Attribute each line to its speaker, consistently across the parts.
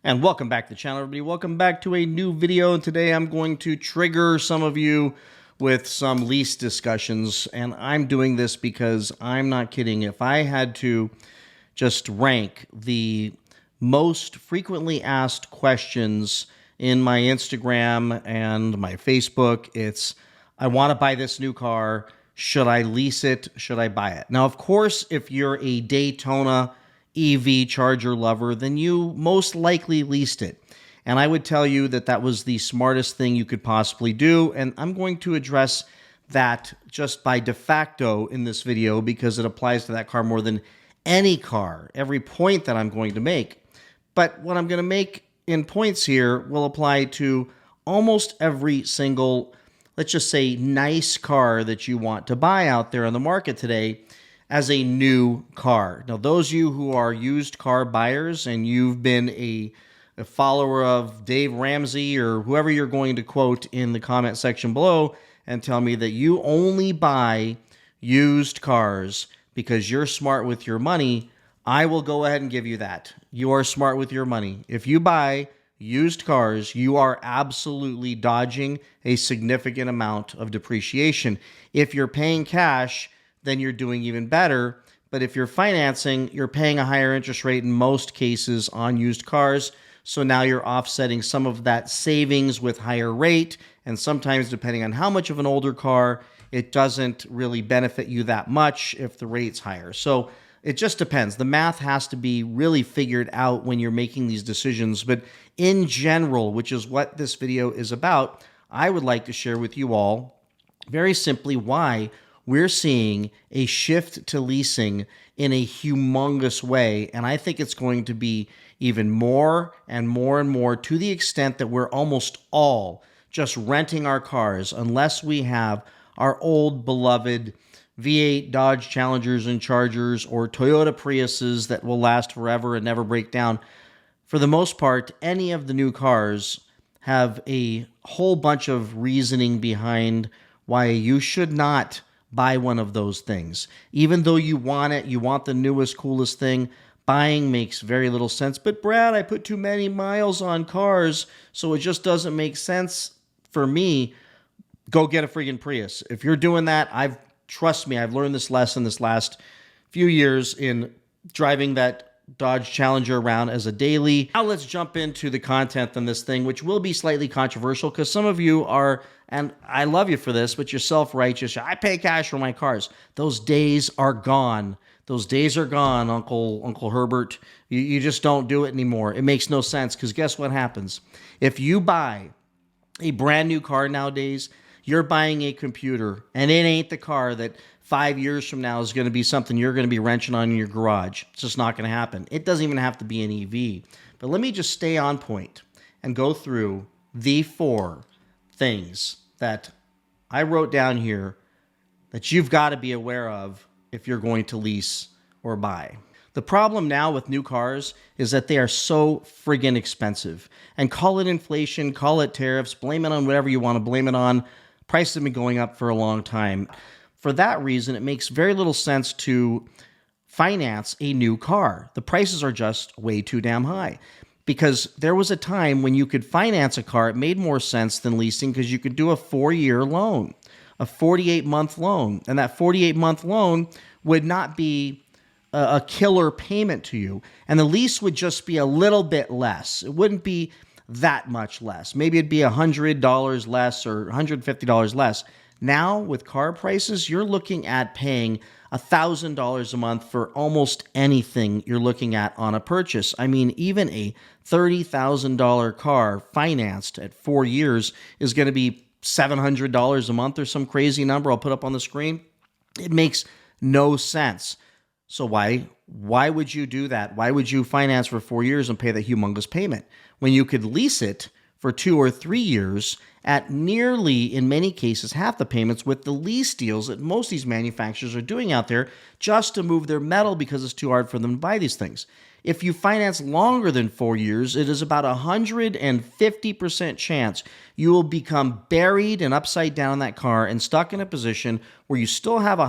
Speaker 1: And welcome back to the channel, everybody. Welcome back to a new video. And today I'm going to trigger some of you with some lease discussions. And I'm doing this because I'm not kidding. If I had to just rank the most frequently asked questions in my Instagram and my Facebook, it's, I want to buy this new car. Should I lease it? Should I buy it? Now, of course, if you're a Daytona EV charger lover, then you most likely leased it. And I would tell you that that was the smartest thing you could possibly do. And I'm going to address that just by de facto in this video because it applies to that car more than any car, every point that I'm going to make. But what I'm going to make in points here will apply to almost every single, let's just say, nice car that you want to buy out there on the market today as a new car. Now, those of you who are used car buyers and you've been a follower of Dave Ramsey or whoever you're going to quote in the comment section below and tell me that you only buy used cars because you're smart with your money, I will go ahead and give you that. You are smart with your money. If you buy used cars, you are absolutely dodging a significant amount of depreciation. If you're paying cash, then you're doing even better. But if you're financing, you're paying a higher interest rate in most cases on used cars. So now you're offsetting some of that savings with higher rate. And sometimes, depending on how much of an older car, it doesn't really benefit you that much if the rate's higher. So it just depends. The math has to be really figured out when you're making these decisions. But in general, which is what this video is about, I would like to share with you all very simply why we're seeing a shift to leasing in a humongous way. And I think it's going to be even more and more and more, to the extent that we're almost all just renting our cars unless we have our old beloved V8 Dodge Challengers and Chargers or Toyota Priuses that will last forever and never break down. For the most part, any of the new cars have a whole bunch of reasoning behind why you should not buy one of those things. Even though you want it, you want the newest, coolest thing, buying makes very little sense. But Brad, I put too many miles on cars, so it just doesn't make sense for me. Go get a friggin' Prius. If you're doing that, trust me, I've learned this lesson this last few years in driving that Dodge Challenger around as a daily. Now let's jump into the content on this thing, which will be slightly controversial because some of you are, and I love you for this, but you're self-righteous. I pay cash for my cars. Those days are gone. Those days are gone, Uncle Herbert. You just don't do it anymore. It makes no sense because guess what happens? If you buy a brand new car nowadays, you're buying a computer, and it ain't the car that 5 years from now is going to be something you're going to be wrenching on in your garage. It's just not going to happen. It doesn't even have to be an EV. But let me just stay on point and go through the 4 things that I wrote down here that you've got to be aware of if you're going to lease or buy. The problem now with new cars is that they are so friggin' expensive. And call it inflation, call it tariffs, blame it on whatever you want to blame it on. Prices have been going up for a long time. For that reason, it makes very little sense to finance a new car. The prices are just way too damn high. Because there was a time when you could finance a car, it made more sense than leasing because you could do a 4-year loan, a 48-month loan. And that 48-month loan would not be a killer payment to you. And the lease would just be a little bit less. It wouldn't be that much less. Maybe it'd be $100 less or $150 less. Now, with car prices, you're looking at paying $1,000 a month for almost anything you're looking at on a purchase. I mean, even a $30,000 car financed at 4 years is going to be $700 a month or some crazy number I'll put up on the screen. It makes no sense. So why would you do that? Why would you finance for 4 years and pay that humongous payment when you could lease it for 2 or 3 years at nearly, in many cases, half the payments with the lease deals that most of these manufacturers are doing out there just to move their metal because it's too hard for them to buy these things. If you finance longer than 4 years, it is about 150% chance you will become buried and upside down in that car and stuck in a position where you still have a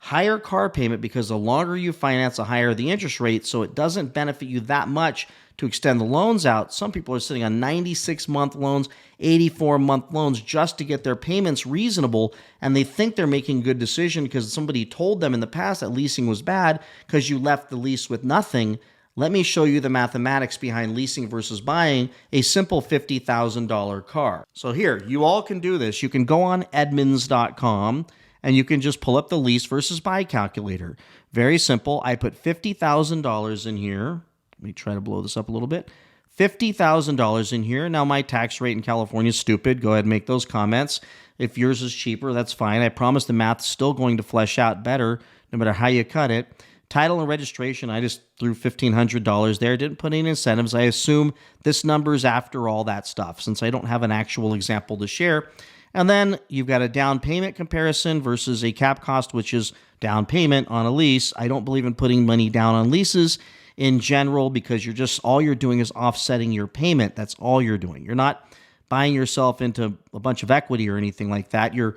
Speaker 1: higher car payment because the longer you finance, the higher the interest rate. So it doesn't benefit you that much to extend the loans out. Some people are sitting on 96-month loans, 84-month loans just to get their payments reasonable, and they think they're making a good decision because somebody told them in the past that leasing was bad because you left the lease with nothing. Let me show you the mathematics behind leasing versus buying a simple $50,000 car. So here, you all can do this. You can go on Edmunds.com and you can just pull up the lease versus buy calculator. Very simple. I put $50,000 in here. Let me try to blow this up a little bit. $50,000 in here. Now, my tax rate in California is stupid. Go ahead and make those comments. If yours is cheaper, that's fine. I promise the math's still going to flesh out better no matter how you cut it. Title and registration, I just threw $1,500 there. Didn't put any incentives. I assume this number's after all that stuff since I don't have an actual example to share. And then you've got a down payment comparison versus a cap cost, which is down payment on a lease. I don't believe in putting money down on leases in general because all you're doing is offsetting your payment. That's all you're doing. You're not buying yourself into a bunch of equity or anything like that. You're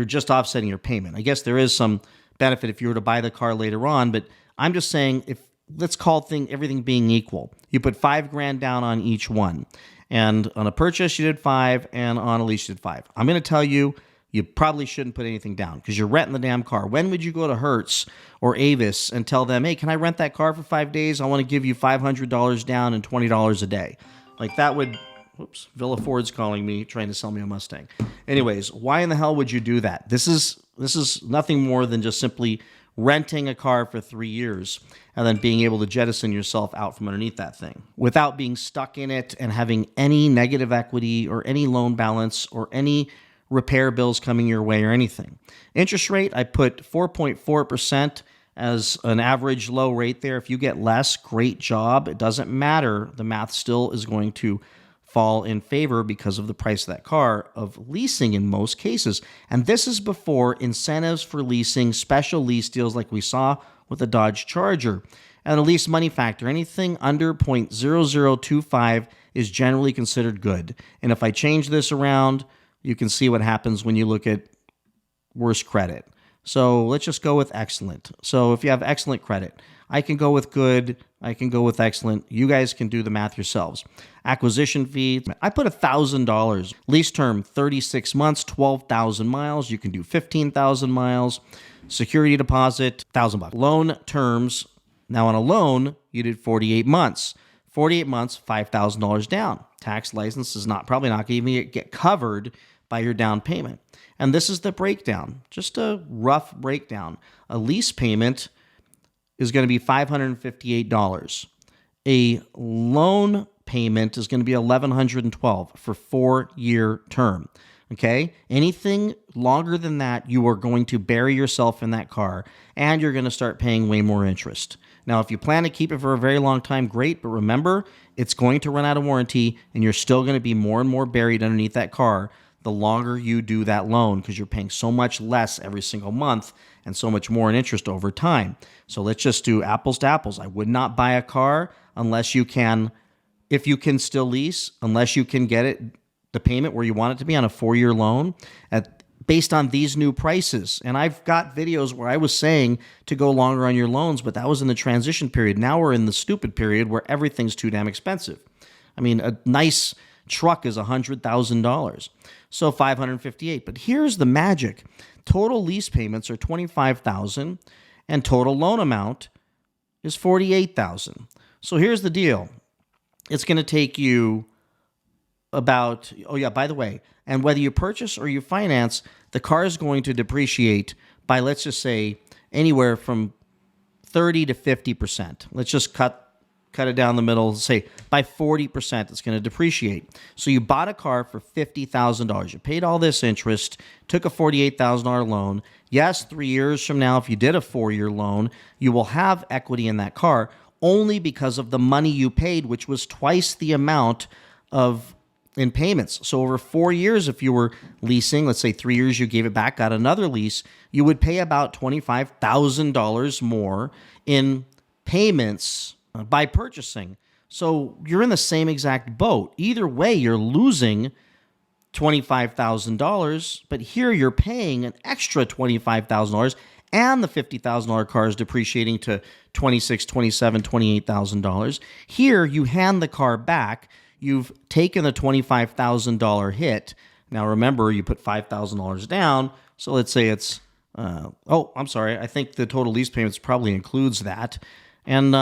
Speaker 1: just offsetting your payment. I guess there is some benefit if you were to buy the car later on, but I'm just saying, let's call everything being equal. You put $5,000 down on each one, and on a purchase you did $5,000, and on a lease you did $5,000. I'm going to tell you, you probably shouldn't put anything down because you're renting the damn car. When would you go to Hertz or Avis and tell them, hey, can I rent that car for 5 days? I want to give you $500 down and $20 a day. Like that would, whoops, Villa Ford's calling me, trying to sell me a Mustang. Anyways, why in the hell would you do that? This is nothing more than just simply renting a car for 3 years and then being able to jettison yourself out from underneath that thing without being stuck in it and having any negative equity or any loan balance or any repair bills coming your way or anything. Interest rate, I put 4.4% as an average low rate there. If you get less, great job. It doesn't matter. The math still is going to fall in favor because of the price of that car of leasing in most cases. And this is before incentives for leasing, special lease deals like we saw with the Dodge Charger. And the lease money factor, anything under 0.0025 is generally considered good. And if I change this around, you can see what happens when you look at worse credit. So let's just go with excellent. So if you have excellent credit, I can go with good, I can go with excellent. You guys can do the math yourselves. Acquisition fee, I put $1,000. Lease term, 36 months, 12,000 miles. You can do 15,000 miles. Security deposit, $1,000. Loan terms, now on a loan, you did 48 months. 48 months, $5,000 down. Tax license is probably not going to even get covered by your down payment. And this is the breakdown, just a rough breakdown. A lease payment is going to be $558. A loan payment is going to be $1,112 for 4-year term. Okay? Anything longer than that, you are going to bury yourself in that car and you're going to start paying way more interest. Now, if you plan to keep it for a very long time, great, but remember, it's going to run out of warranty and you're still going to be more and more buried underneath that car the longer you do that loan because you're paying so much less every single month and so much more in interest over time. So let's just do apples to apples. I would not buy a car unless you can, if you can still lease, unless you can get it, the payment where you want it to be on a 4-year loan based on these new prices. And I've got videos where I was saying to go longer on your loans, but that was in the transition period. Now we're in the stupid period where everything's too damn expensive. I mean, a nice truck is $100,000. So $558. But here's the magic. Total lease payments are $25,000 and total loan amount is $48,000. So here's the deal. It's going to take you about, oh yeah, by the way, and whether you purchase or you finance, the car is going to depreciate by, let's just say, anywhere from 30 to 50%. Let's just cut it down the middle, say by 40% it's going to depreciate. So you bought a car for $50,000. You paid all this interest, took a $48,000 loan. Yes, 3 years from now, if you did a 4-year loan, you will have equity in that car only because of the money you paid, which was twice the amount in payments. So over 4 years, if you were leasing, let's say 3 years you gave it back, got another lease, you would pay about $25,000 more in payments by purchasing. So you're in the same exact boat. Either way, you're losing $25,000, but here you're paying an extra $25,000 and the $50,000 car is depreciating to $26,000, $27,000, $28,000. Here, you hand the car back. You've taken the $25,000 hit. Now, remember, you put $5,000 down. So let's say it's, I'm sorry. I think the total lease payments probably includes that. And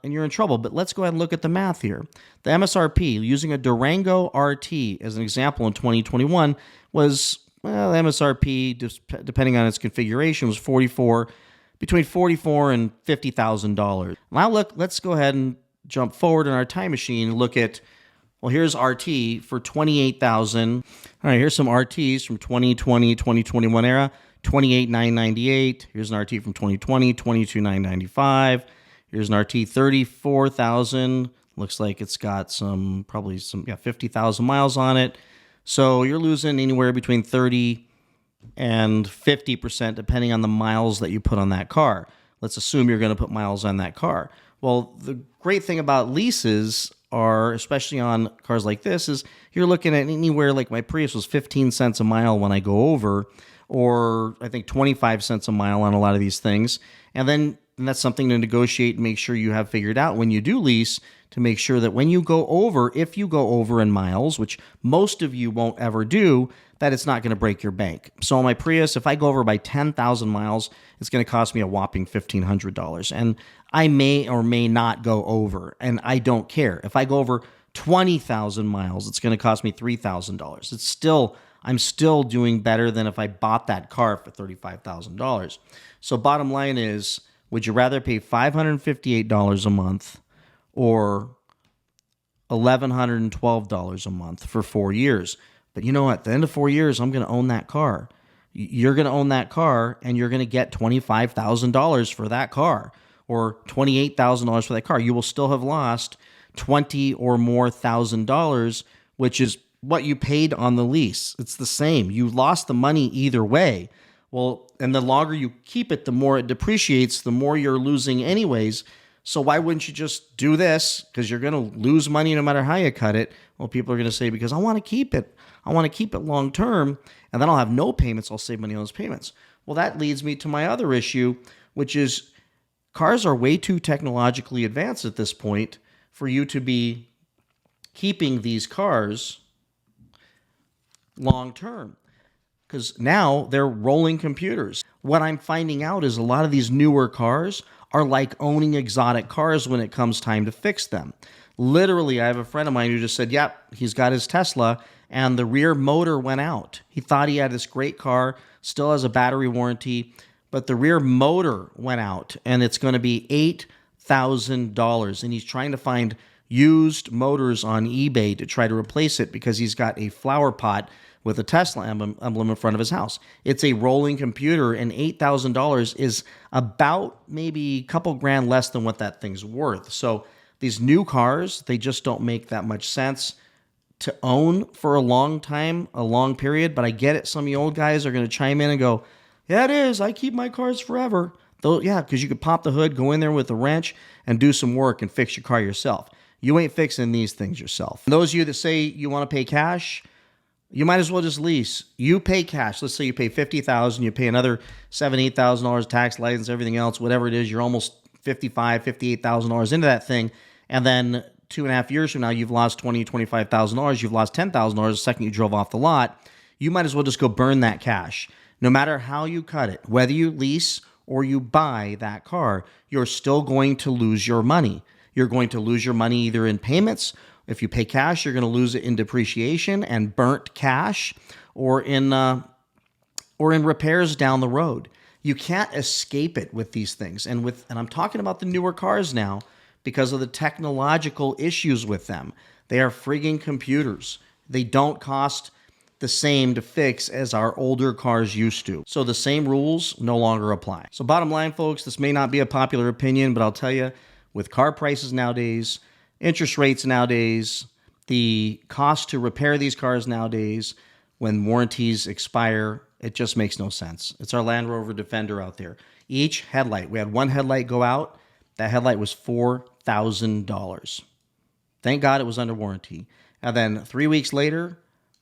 Speaker 1: you're in trouble. But let's go ahead and look at the math here. The MSRP, using a Durango RT as an example in 2021, was, well, the MSRP, depending on its configuration, was between $44,000 and $50,000. Now let's go ahead and jump forward in our time machine and look at, well, here's RT for $28,000. All right, here's some RTs from 2020, 2021 era, $28,998. Here's an RT from 2020, $22,995. Here's an RT, $34,000. Looks like it's got probably 50,000 miles on it. So you're losing anywhere between 30 and 50% depending on the miles that you put on that car. Let's assume you're going to put miles on that car. Well, the great thing about leases are, especially on cars like this, is you're looking at anywhere, like my Prius was 15 cents a mile when I go over, or I think 25 cents a mile on a lot of these things. And that's something to negotiate and make sure you have figured out when you do lease, to make sure that when you go over, if you go over in miles, which most of you won't ever do, that it's not going to break your bank. So on my Prius, if I go over by 10,000 miles, it's going to cost me a whopping $1,500. And I may or may not go over, and I don't care. If I go over 20,000 miles, it's going to cost me $3,000. I'm still doing better than if I bought that car for $35,000. So bottom line is, would you rather pay $558 a month or $1,112 a month for 4 years? But you know what? At the end of 4 years, I'm going to own that car. You're going to own that car, and you're going to get $25,000 for that car, or $28,000 for that car. You will still have lost $20,000 or more, which is what you paid on the lease. It's the same. You lost the money either way. Well, and the longer you keep it, the more it depreciates, the more you're losing anyways. So why wouldn't you just do this? Because you're going to lose money no matter how you cut it. Well, people are going to say, because I want to keep it. I want to keep it long term, and then I'll have no payments. I'll save money on those payments. Well, that leads me to my other issue, which is cars are way too technologically advanced at this point for you to be keeping these cars long term, because now they're rolling computers. What I'm finding out is a lot of these newer cars are like owning exotic cars when it comes time to fix them. Literally, I have a friend of mine who just said, yep, he's got his Tesla and the rear motor went out. He thought he had this great car, still has a battery warranty, but the rear motor went out and it's going to be $8,000. And he's trying to find used motors on eBay to try to replace it because he's got a flower pot with a Tesla emblem in front of his house. It's a rolling computer, and $8,000 is about maybe a couple grand less than what that thing's worth. So these new cars, they just don't make that much sense to own for a long time, a long period. But I get it. Some of you old guys are going to chime in and go, yeah, it is. I keep my cars forever. Though, yeah, because you could pop the hood, go in there with a wrench, and do some work and fix your car yourself. You ain't fixing these things yourself. And those of you that say you want to pay cash, you might as well just lease. You pay cash. Let's say you pay $50,000, you pay another $7,000, $8,000 tax, license, everything else, whatever it is. You're almost $55,000, $58,000 into that thing, and then 2.5 years from now, you've lost $20,000, $25,000. You've lost $10,000 the second you drove off the lot. You might as well just go burn that cash. No matter how you cut it, whether you lease or you buy that car, you're still going to lose your money. You're going to lose your money either in payments. If you pay cash, you're going to lose it in depreciation and burnt cash, or in repairs down the road. You can't escape it with these things. And I'm talking about the newer cars now because of the technological issues with them. They are frigging computers. They don't cost the same to fix as our older cars used to. So the same rules no longer apply. So bottom line, folks, this may not be a popular opinion, but I'll tell you, with car prices nowadays, interest rates nowadays, the cost to repair these cars nowadays, when warranties expire, it just makes no sense. It's our Land Rover Defender out there. Each headlight, we had one headlight go out. That headlight was $4,000. Thank God it was under warranty. And then 3 weeks later,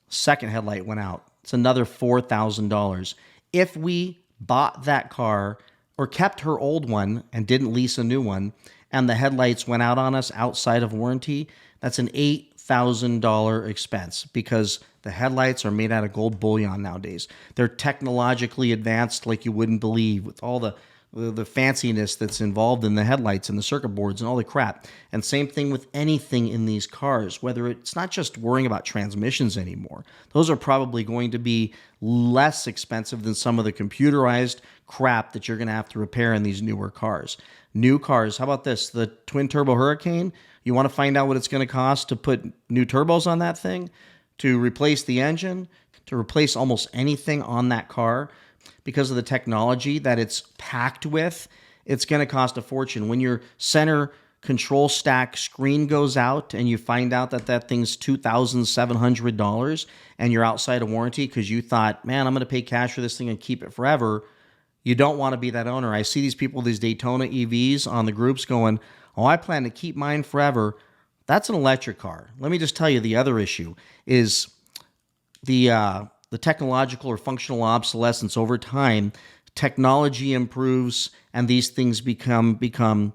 Speaker 1: second headlight went out. It's another $4,000. If we bought that car or kept her old one and didn't lease a new one, and the headlights went out on us outside of warranty, that's an $8,000 expense because the headlights are made out of gold bullion nowadays. They're technologically advanced like you wouldn't believe, with all the fanciness that's involved in the headlights and the circuit boards and all the crap. And same thing with anything in these cars, whether it's not just worrying about transmissions anymore. Those are probably going to be less expensive than some of the computerized crap that you're going to have to repair in these newer cars. New cars, how about this? The twin turbo Hurricane, you want to find out what it's going to cost to put new turbos on that thing, to replace the engine, to replace almost anything on that car. Because of the technology that it's packed with, it's going to cost a fortune. When your center control stack screen goes out and you find out that that thing's $2,700 and you're outside of warranty because you thought, man, I'm going to pay cash for this thing and keep it forever, you don't want to be that owner. I see these people, these Daytona EVs on the groups going, oh, I plan to keep mine forever. That's an electric car. Let me just tell you, the other issue is the technological or functional obsolescence. Over time, technology improves and these things become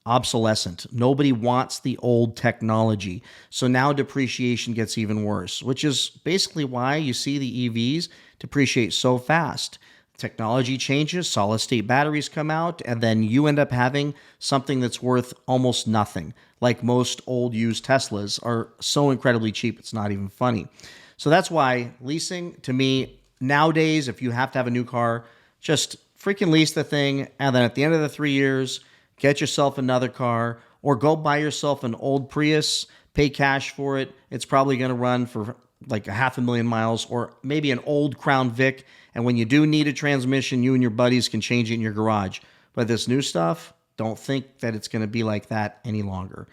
Speaker 1: obsolescent. Nobody wants the old technology. So now depreciation gets even worse, which is basically why you see the EVs depreciate so fast. Technology changes, solid state batteries come out, and then you end up having something that's worth almost nothing. Like most old used Teslas are so incredibly cheap, it's not even funny. So that's why leasing, to me, nowadays, if you have to have a new car, just freaking lease the thing, and then at the end of the 3 years, get yourself another car, or go buy yourself an old Prius, pay cash for it. It's probably going to run for like 500,000 miles, or maybe an old Crown Vic, and when you do need a transmission, you and your buddies can change it in your garage. But this new stuff, don't think that it's going to be like that any longer.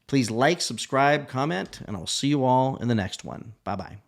Speaker 1: Please like, subscribe, comment, and I'll see you all in the next one. Bye-bye.